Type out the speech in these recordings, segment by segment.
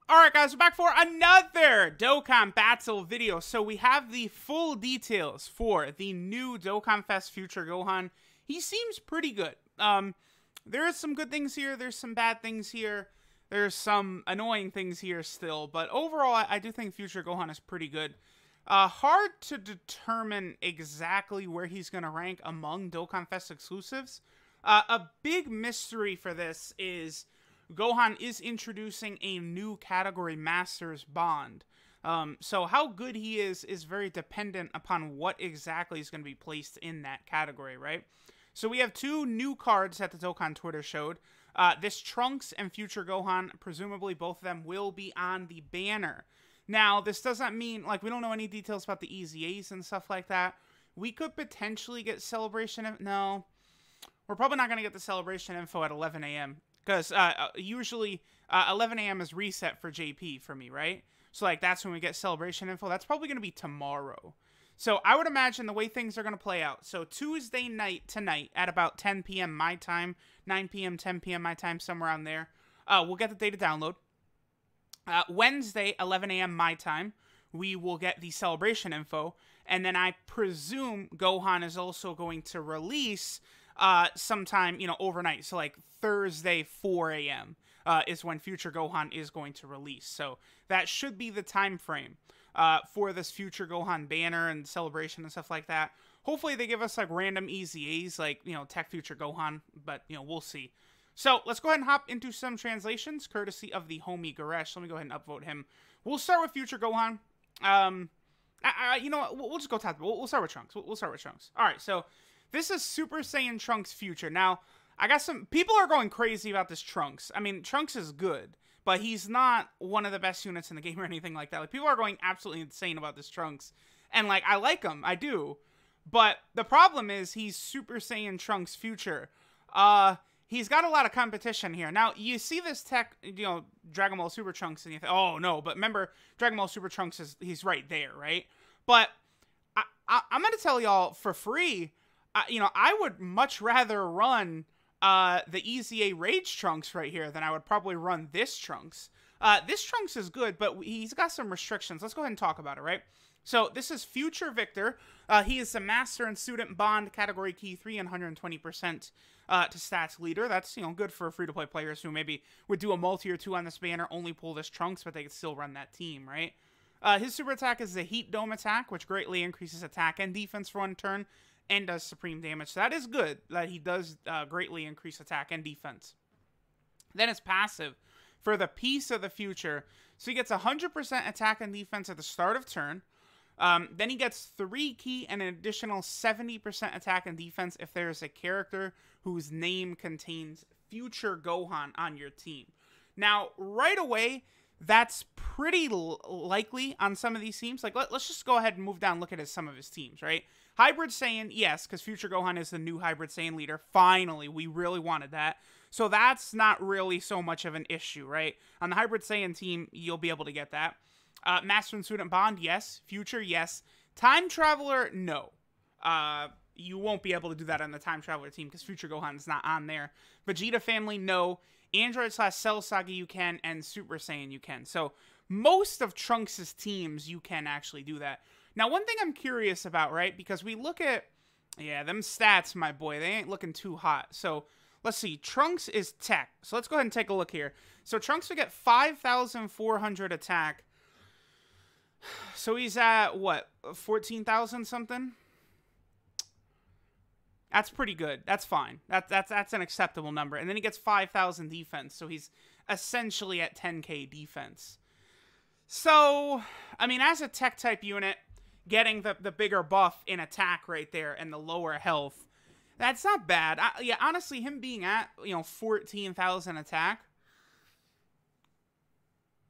Alright guys, we're back for another Dokkan Battle video. So we have the full details for the new DOKKANFEST Future Gohan. He seems pretty good. There is some good things here, there's some bad things here, there's some annoying things here still, but overall I do think Future Gohan is pretty good. Hard to determine exactly where he's going to rank among DOKKANFEST exclusives. A big mystery for this is Gohan is introducing a new category, Master's Bond. So how good he is very dependent upon what exactly is going to be placed in that category, right? So we have two new cards that the Dokkan Twitter showed. This Trunks and Future Gohan, presumably both of them will be on the banner. Now, this doesn't mean, like, we don't know any details about the EZAs and stuff like that. We could potentially get Celebration. No, we're probably not going to get the Celebration info at 11 a.m. Because usually 11 a.m. is reset for JP for me, right? So, like, that's when we get Celebration info. That's probably going to be tomorrow. So, I would imagine the way things are going to play out. So, Tuesday night tonight at about 10 p.m. my time, 9 p.m., 10 p.m. my time, somewhere around there, we'll get the data download. Wednesday, 11 a.m. my time, we will get the Celebration info. And then I presume Gohan is also going to release sometime, overnight. So, like, Thursday, 4 a.m. Is when Future Gohan is going to release. So, that should be the time frame for this Future Gohan banner and celebration and stuff like that. Hopefully, they give us, like, random EZAs, like, Tech Future Gohan. But, we'll see. So, let's go ahead and hop into some translations, courtesy of the homie Goresh. Let me go ahead and upvote him. We'll start with Future Gohan. You know what? We'll just go top. We'll start with Trunks. We'll start with Trunks. All right, so this is Super Saiyan Trunks Future. Now, I got some people are going crazy about this Trunks. I mean, Trunks is good, but he's not one of the best units in the game or anything like that. Like, people are going absolutely insane about this Trunks. And, like, I like him. I do. But the problem is he's Super Saiyan Trunks Future. He's got a lot of competition here. Now, you see this tech, Dragon Ball Super Trunks, and you think, oh, no. But remember, Dragon Ball Super Trunks, he's right there, right? But I'm going to tell y'all for free, I would much rather run the EZA Rage Trunks right here than I would probably run this Trunks. This Trunks is good, but he's got some restrictions. Let's go ahead and talk about it, right? So this is Future Victor. He is the Master and Student Bond category key 3 and 120% to stats leader. That's, good for free-to-play players who maybe would do a multi or two on this banner, only pull this Trunks, but they could still run that team, right? His super attack is the Heat Dome attack, which greatly increases attack and defense for 1 turn and does supreme damage. So that is good that he does greatly increase attack and defense. Then his passive for the Piece of the Future. So he gets 100% attack and defense at the start of turn. Then he gets 3 key and an additional 70% attack and defense if there's a character whose name contains Future Gohan on your team. Now, right away, that's pretty likely on some of these teams. Like, let's just go ahead and move down and look at some of his teams, right? Hybrid Saiyan, yes, because Future Gohan is the new Hybrid Saiyan leader. Finally, we really wanted that. So that's not really so much of an issue, right? On the Hybrid Saiyan team, you'll be able to get that. Master and Student Bond, yes. Future, yes. Time Traveler, no. You won't be able to do that on the Time Traveler team because Future Gohan is not on there. Vegeta Family, no. Android/Cell Saga, you can. And Super Saiyan, you can. So, most of Trunks' teams, you can actually do that. Now, one thing I'm curious about, right? Because we look at, them stats, my boy. They ain't looking too hot. So, let's see. Trunks is tech. So, let's go ahead and take a look here. So, Trunks will get 5,400 attack. So he's at, what, 14,000 something? That's pretty good. That's fine. That's an acceptable number. And then he gets 5,000 defense. So he's essentially at 10k defense. So, I mean, as a tech-type unit, getting the bigger buff in attack right there and the lower health, that's not bad. Yeah, honestly, him being at, 14,000 attack,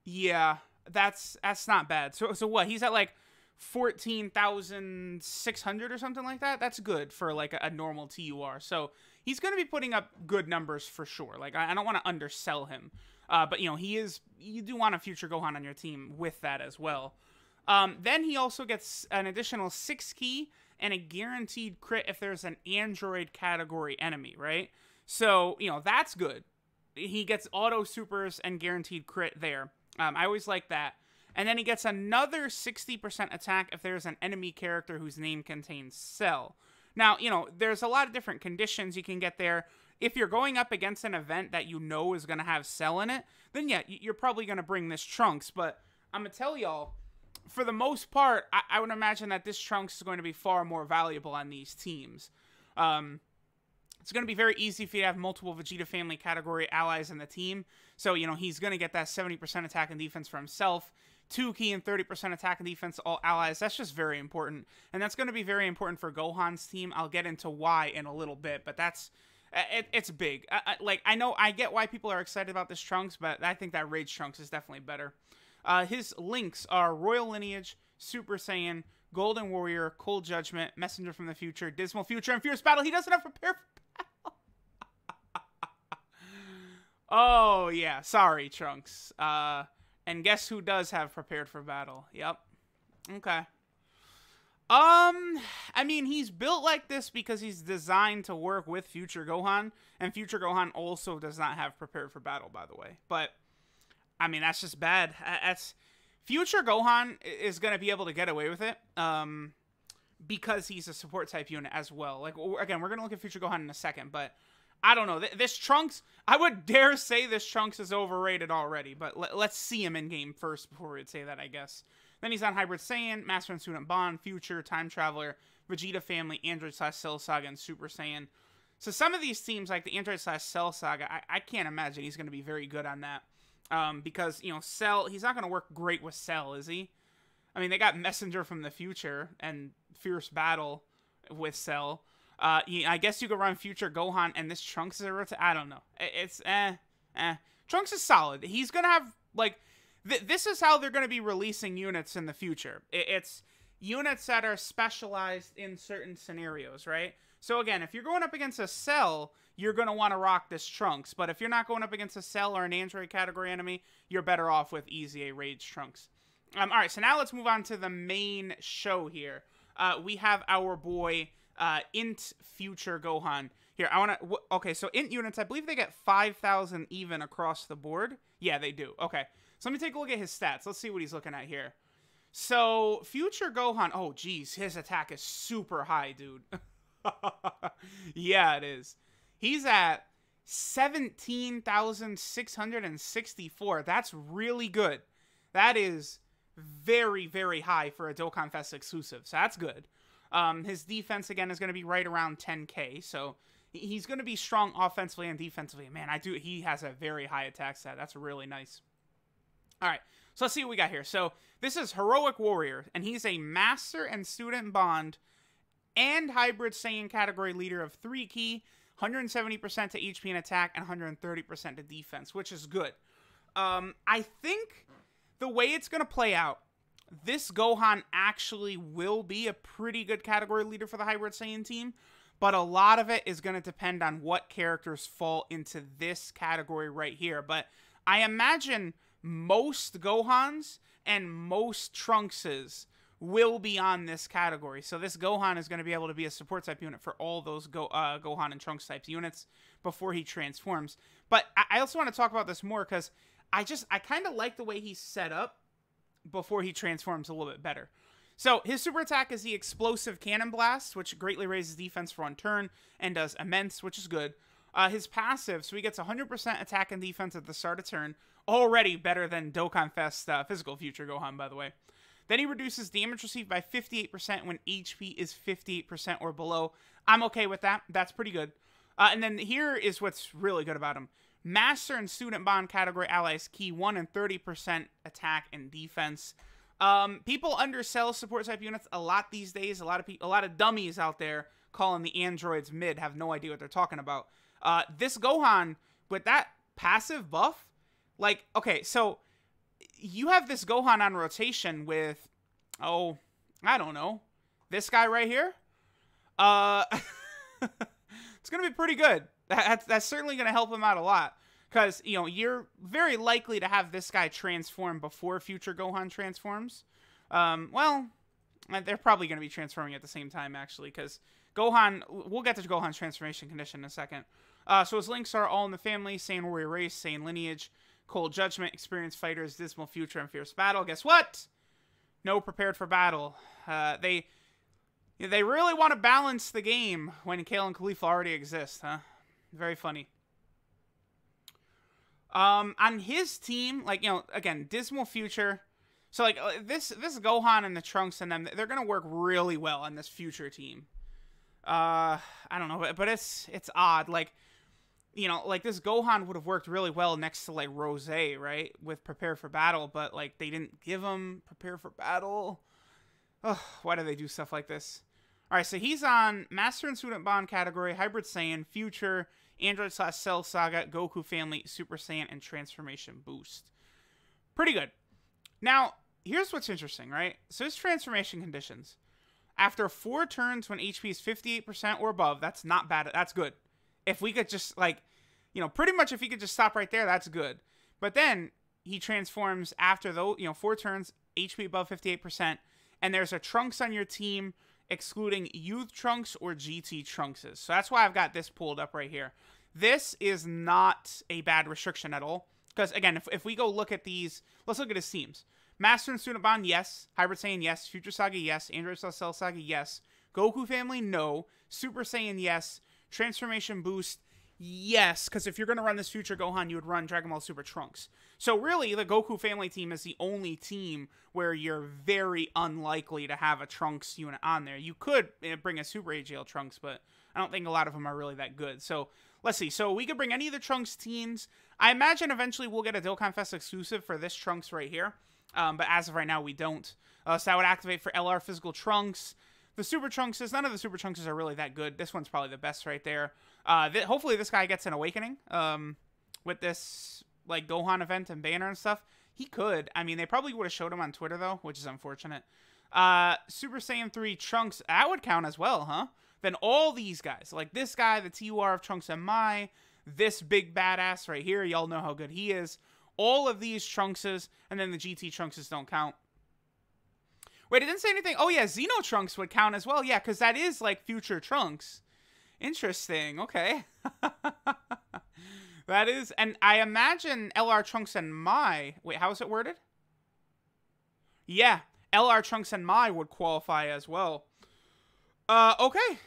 yeah, that's not bad. So what? He's at like 14,600 or something like that. That's good for like a normal TUR. So he's going to be putting up good numbers for sure. Like, I don't want to undersell him. But you do want a Future Gohan on your team with that as well. Then he also gets an additional 6 key and a guaranteed crit if there's an Android category enemy, right? So, that's good. He gets auto supers and guaranteed crit there. I always like that. And then he gets another 60% attack if there's an enemy character whose name contains Cell. Now, you know, there's a lot of different conditions you can get there. If you're going up against an event that you know is going to have Cell in it, then yeah, you're probably going to bring this Trunks. But I'm going to tell y'all, for the most part, I would imagine that this Trunks is going to be far more valuable on these teams. It's going to be very easy for you to have multiple Vegeta family category allies in the team. So, you know, he's going to get that 70% attack and defense for himself. 2 key and 30% attack and defense to all allies. That's just very important. And that's going to be very important for Gohan's team. I'll get into why in a little bit, but that's... it's big. Like, I get why people are excited about this Trunks, but I think that Rage Trunks is definitely better. His links are Royal Lineage, Super Saiyan, Golden Warrior, Cold Judgment, Messenger from the Future, Dismal Future, and Fierce Battle. He doesn't have Prepare for Battle. Oh, yeah. Sorry, Trunks. And guess who does have Prepared for Battle? Yep. Okay. I mean, he's built like this because he's designed to work with Future Gohan, and Future Gohan also does not have Prepared for Battle, by the way. But, I mean, that's just bad. Future Gohan is going to be able to get away with it, because he's a support type unit as well. Like, again, we're going to look at Future Gohan in a second, but I don't know. This Trunks, I would dare say this Trunks is overrated already, but let's see him in game first before we'd say that, I guess. Then he's on Hybrid Saiyan, Master and Student Bond, Future, Time Traveler, Vegeta Family, Android/Cell Saga, and Super Saiyan. So some of these teams, like the Android/Cell Saga, I can't imagine he's going to be very good on that. Because, you know, Cell, he's not going to work great with Cell, is he? I mean, they got Messenger from the Future and Fierce Battle with Cell. I guess you could run Future Gohan, and this Trunks is a rotate. I don't know. It's Trunks is solid. He's gonna have like this is how they're gonna be releasing units in the future. It's units that are specialized in certain scenarios, right? So again, if you're going up against a Cell, you're gonna want to rock this Trunks. But if you're not going up against a Cell or an Android category enemy, you're better off with Easy A Rage Trunks. All right, so now let's move on to the main show here. We have our boy. Int Future Gohan. Here, okay, so Int units, I believe they get 5,000 even across the board. Yeah, they do. Okay, so let me take a look at his stats. Let's see what he's looking at here. So, Future Gohan, oh, geez, his attack is super high, dude. Yeah, it is. He's at 17,664. That's really good. That is very, very high for a DOKKANFEST exclusive, so that's good. His defense, again, is going to be right around 10k, so he's going to be strong offensively and defensively. Man, he has a very high attack stat. That's really nice. All right, so let's see what we got here. So this is Heroic Warrior, and he's a Master and Student Bond and Hybrid Saiyan category leader of 3 key, 170% to HP and attack, and 130% to defense, which is good. I think the way it's going to play out, this Gohan actually will be a pretty good category leader for the Hybrid Saiyan team, but a lot of it is going to depend on what characters fall into this category right here. But I imagine most Gohans and most Trunkses will be on this category. So this Gohan is going to be able to be a support type unit for all those Gohan and Trunks types units before he transforms. But I also want to talk about this more because I kind of like the way he's set up before he transforms a little bit better. So his super attack is the Explosive Cannon Blast, which greatly raises defense for 1 turn and does immense, which is good. His passive, so he gets 100% attack and defense at the start of turn, already better than DOKKANFEST physical Future Gohan, by the way. Then he reduces damage received by 58% when HP is 58% or below. I'm okay with that. That's pretty good. And then here is what's really good about him. Master and Student Bond category allies key 1 and 30% attack and defense. People undersell support type units a lot these days. A lot of dummies out there calling the androids mid have no idea what they're talking about. This Gohan with that passive buff, like, okay, so you have this Gohan on rotation with, oh, I don't know, this guy right here. It's gonna be pretty good. That's certainly going to help him out a lot. Because, you know, you're very likely to have this guy transform before Future Gohan transforms. Well, they're probably going to be transforming at the same time, actually. Because Gohan, we'll get to Gohan's transformation condition in a second. So his links are All in the Family, Saiyan Warrior Race, Saiyan Lineage, Cold Judgment, Experienced Fighters, Dismal Future, and Fierce Battle. Guess what? No Prepared for Battle. They really want to balance the game when Kale and Khalifa already exist, huh? Very funny. On his team, like, you know, again, Dismal Future. So, like, this Gohan and the Trunks and them, they're going to work really well on this Future team. I don't know, but it's odd. Like, you know, like, this Gohan would have worked really well next to, like, Rose, right? With Prepare for Battle, but, like, they didn't give him Prepare for Battle. Ugh, why do they do stuff like this? Alright, so he's on Master and Student Bond category, Hybrid Saiyan, Future, Android/Cell Saga, Goku Family, Super Saiyan, and Transformation Boost. Pretty good. Now, here's what's interesting, right? So his transformation conditions. After 4 turns when HP is 58% or above, that's not bad. That's good. If we could just, like, you know, pretty much if he could just stop right there, that's good. But then he transforms after those, you know, 4 turns, HP above 58%, and there's a Trunks on your team, excluding Youth Trunks or GT Trunkses. So that's why I've got this pulled up right here. This is not a bad restriction at all. Because, again, if we go look at these, let's look at his teams. Master and Student Bond, yes. Hybrid Saiyan, yes. Future Saga, yes. Android/Cell Saga, yes. Goku Family, no. Super Saiyan, yes. Transformation Boost, yes. Because if you're going to run this Future Gohan, you would run Dragon Ball Super Trunks. So really, the Goku Family team is the only team where you're very unlikely to have a Trunks unit on there. You could bring a Super AGL Trunks, but I don't think a lot of them are really that good. So let's see. So we could bring any of the Trunks teams. I imagine eventually we'll get a Dokkan Fest exclusive for this Trunks right here. But as of right now, we don't. So that would activate for LR Physical Trunks. The Super Trunkses, none of the Super Trunkses are really that good. This one's probably the best right there. Hopefully this guy gets an awakening with this, like, Gohan event and banner and stuff. He could. I mean, they probably would have showed him on Twitter, though, which is unfortunate. Super Saiyan 3 Trunks, that would count as well, huh? Then all these guys, like this guy, the TUR of Trunks and Mai, this big badass right here, y'all know how good he is. All of these Trunkses, and then the GT Trunkses don't count. Wait, it didn't say anything. Oh, yeah, Xeno Trunks would count as well. Yeah, because that is, like, Future Trunks. Interesting. Okay. That is, and I imagine LR Trunks and Mai. Wait, how is it worded? Yeah, LR Trunks and Mai would qualify as well. Okay.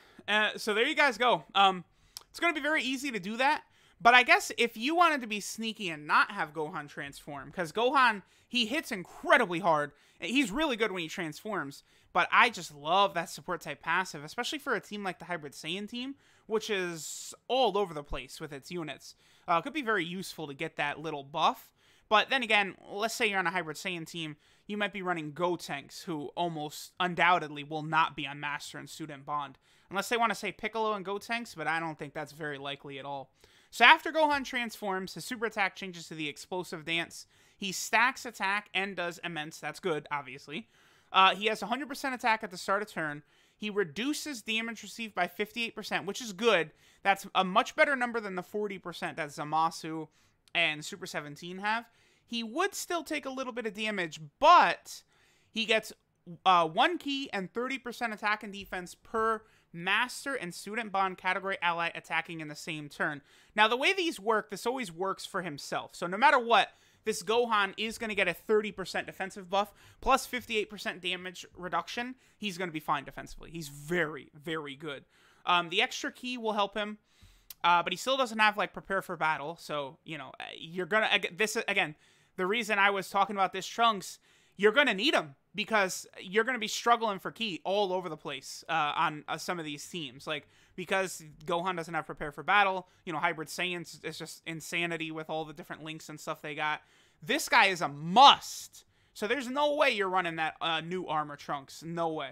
So there you guys go. It's going to be very easy to do that. But I guess if you wanted to be sneaky and not have Gohan transform, because Gohan, he hits incredibly hard. He's really good when he transforms, but I just love that support type passive, especially for a team like the Hybrid Saiyan team, which is all over the place with its units. It could be very useful to get that little buff. But then again, let's say you're on a Hybrid Saiyan team, you might be running Gotenks, who almost undoubtedly will not be on Master and Student Bond. Unless they want to say Piccolo and Gotenks, but I don't think that's very likely at all. So after Gohan transforms, his super attack changes to the Explosive Dance. He stacks attack and does immense. That's good, obviously. He has 100% attack at the start of turn. He reduces damage received by 58%, which is good. That's a much better number than the 40% that Zamasu and Super 17 have. He would still take a little bit of damage, but he gets 1 key and 30% attack and defense per Master and Student Bond category ally attacking in the same turn. Now, the way these work, this always works for himself. So no matter what, this Gohan is going to get a 30% defensive buff, plus 58% damage reduction. He's going to be fine defensively. He's very, very good. The extra key will help him, but he still doesn't have, like, Prepare for Battle. So, you know, you're going to, this, again, the reason I was talking about this Trunks, you're going to need him, because you're going to be struggling for key all over the place on some of these teams. Like, because Gohan doesn't have Prepare for Battle, you know, Hybrid Saiyans is just insanity with all the different links and stuff they got. This guy is a must. So there's no way you're running that new armor Trunks. No way.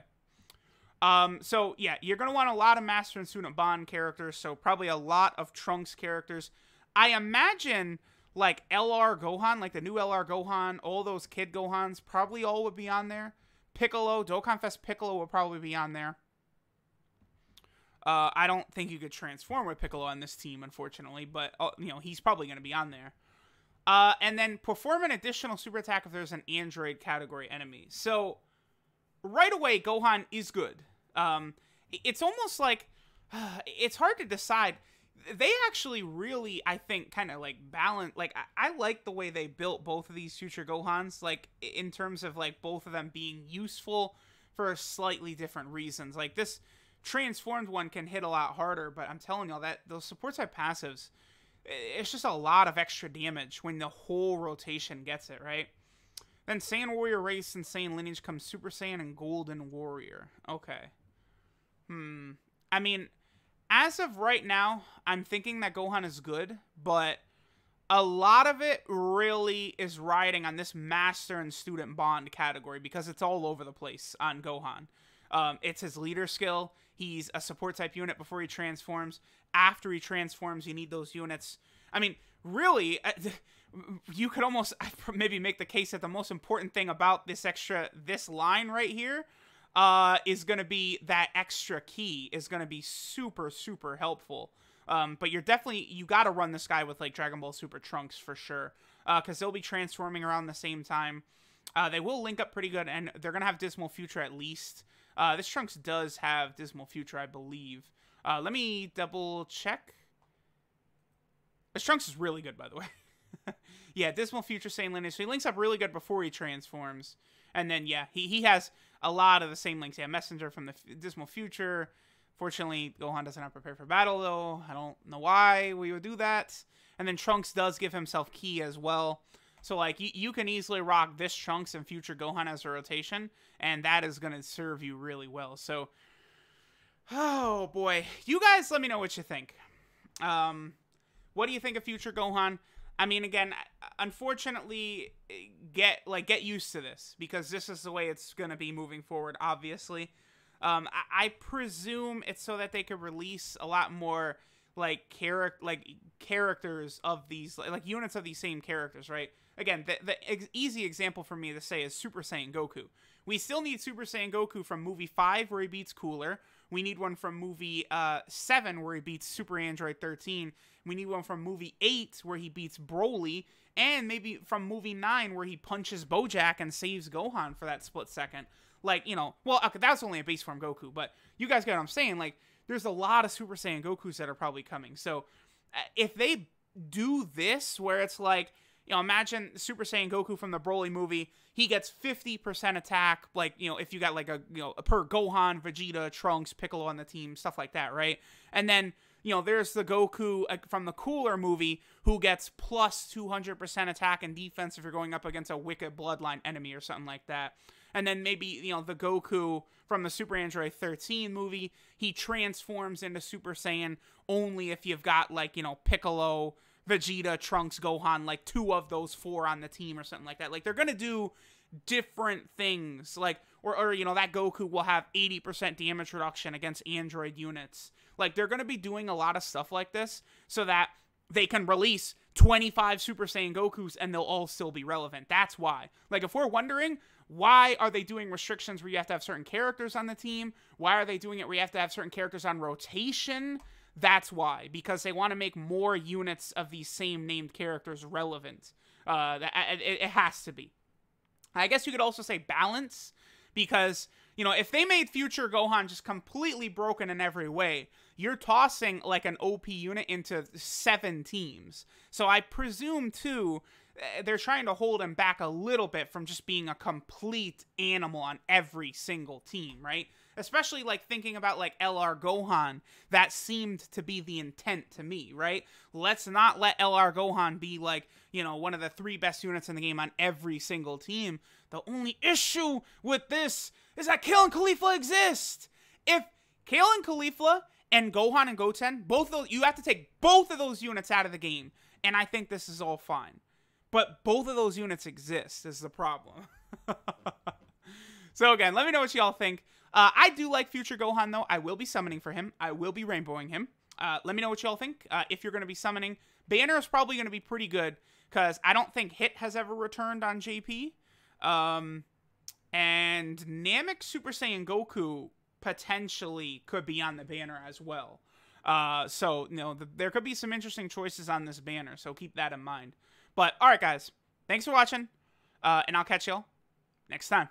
So, yeah, you're going to want a lot of Master and Student Bond characters, so probably a lot of Trunks characters. I imagine, like, LR Gohan, like the new LR Gohan, all those kid Gohans, probably all would be on there. Piccolo, DOKKANFEST Piccolo would probably be on there. I don't think you could transform with Piccolo on this team, unfortunately, but, you know, he's probably going to be on there. And then perform an additional super attack if there's an Android category enemy. So, right away, Gohan is good. It's almost like, it's hard to decide. they actually really, I think, kind of like balance. Like I like the way they built both of these future Gohans, like in terms of like both of them being useful for slightly different reasons. Like this transformed one can hit a lot harder, but I'm telling y'all that those support type passives, it's just a lot of extra damage when the whole rotation gets it, right? Then Saiyan Warrior race and Saiyan lineage comes Super Saiyan and Golden Warrior. Okay. I mean, as of right now, I'm thinking that Gohan is good, but a lot of it really is riding on this master and student bond category because it's all over the place on Gohan. It's his leader skill. He's a support type unit before he transforms. After he transforms, you need those units. I mean, really, you could almost maybe make the case that the most important thing about this line right here is going to be that extra key is going to be super, super helpful. But you got to run this guy with like Dragon Ball Super Trunks for sure. Because they'll be transforming around the same time. They will link up pretty good, and they're going to have Dismal Future at least. This Trunks does have Dismal Future, I believe. Let me double check. This Trunks is really good, by the way. Yeah, Dismal Future, same lineage. So he links up really good before he transforms. And then, yeah, he has a lot of the same links. Yeah, Messenger from the Dismal Future. Fortunately, Gohan doesn't have Prepare for Battle, though. I don't know why we would do that. And then Trunks does give himself Ki as well. So, like, you can easily rock this Trunks and future Gohan as a rotation. And that is going to serve you really well. So, oh, boy. You guys let me know what you think. What do you think of future Gohan? I mean, again, unfortunately, get used to this because this is the way it's going to be moving forward, obviously. I presume it's so that they could release a lot more, characters of these, like units of these same characters, right? Again, the easy example for me to say is Super Saiyan Goku. We still need Super Saiyan Goku from movie 5 where he beats Cooler. We need one from movie 7 where he beats Super Android 13. We need one from movie 8 where he beats Broly. And maybe from movie 9 where he punches Bojack and saves Gohan for that split second. Like, you know, well, okay, that's only a base form Goku. But you guys get what I'm saying. Like, there's a lot of Super Saiyan Gokus that are probably coming. So if they do this where it's like, you know, imagine Super Saiyan Goku from the Broly movie. He gets 50% attack, like, you know, if you got like per Gohan, Vegeta, Trunks, Piccolo on the team, stuff like that, right? And then, you know, there's the Goku from the Cooler movie who gets plus 200% attack and defense if you're going up against a wicked bloodline enemy or something like that. And then maybe, you know, the Goku from the Super Android 13 movie, he transforms into Super Saiyan only if you've got, like, you know, Piccolo, Vegeta, Trunks, Gohan, like 2 of those 4 on the team or something like that. Like, they're going to do different things. Like, or you know, that Goku will have 80% damage reduction against Android units. Like, they're going to be doing a lot of stuff like this so that they can release 25 Super Saiyan Gokus and they'll all still be relevant. That's why. Like, if we're wondering, why are they doing restrictions where you have to have certain characters on the team? Why are they doing it where you have to have certain characters on rotation? That's why. Because they want to make more units of these same named characters relevant. It has to be. I guess you could also say balance. Because, you know, if they made future Gohan just completely broken in every way, you're tossing like an OP unit into 7 teams. So I presume, too, they're trying to hold him back a little bit from just being a complete animal on every single team, right? Especially, like, thinking about, like, LR Gohan. That seemed to be the intent to me, right? Let's not let LR Gohan be, like, you know, one of the 3 best units in the game on every single team. The only issue with this is that Kale and Khalifa exist. If Kale and Khalifa and Gohan and Goten, both of those, you have to take both of those units out of the game. And I think this is all fine. But both of those units exist is the problem. So again, let me know what y'all think. I do like future Gohan, though. I will be summoning for him. I will be rainbowing him. Let me know what y'all think. If you're going to be summoning, Banner is probably going to be pretty good because I don't think Hit has ever returned on JP. And Namek Super Saiyan Goku potentially could be on the banner as well. So, you know, there could be some interesting choices on this banner, so keep that in mind. But, alright guys, thanks for watching, and I'll catch y'all next time.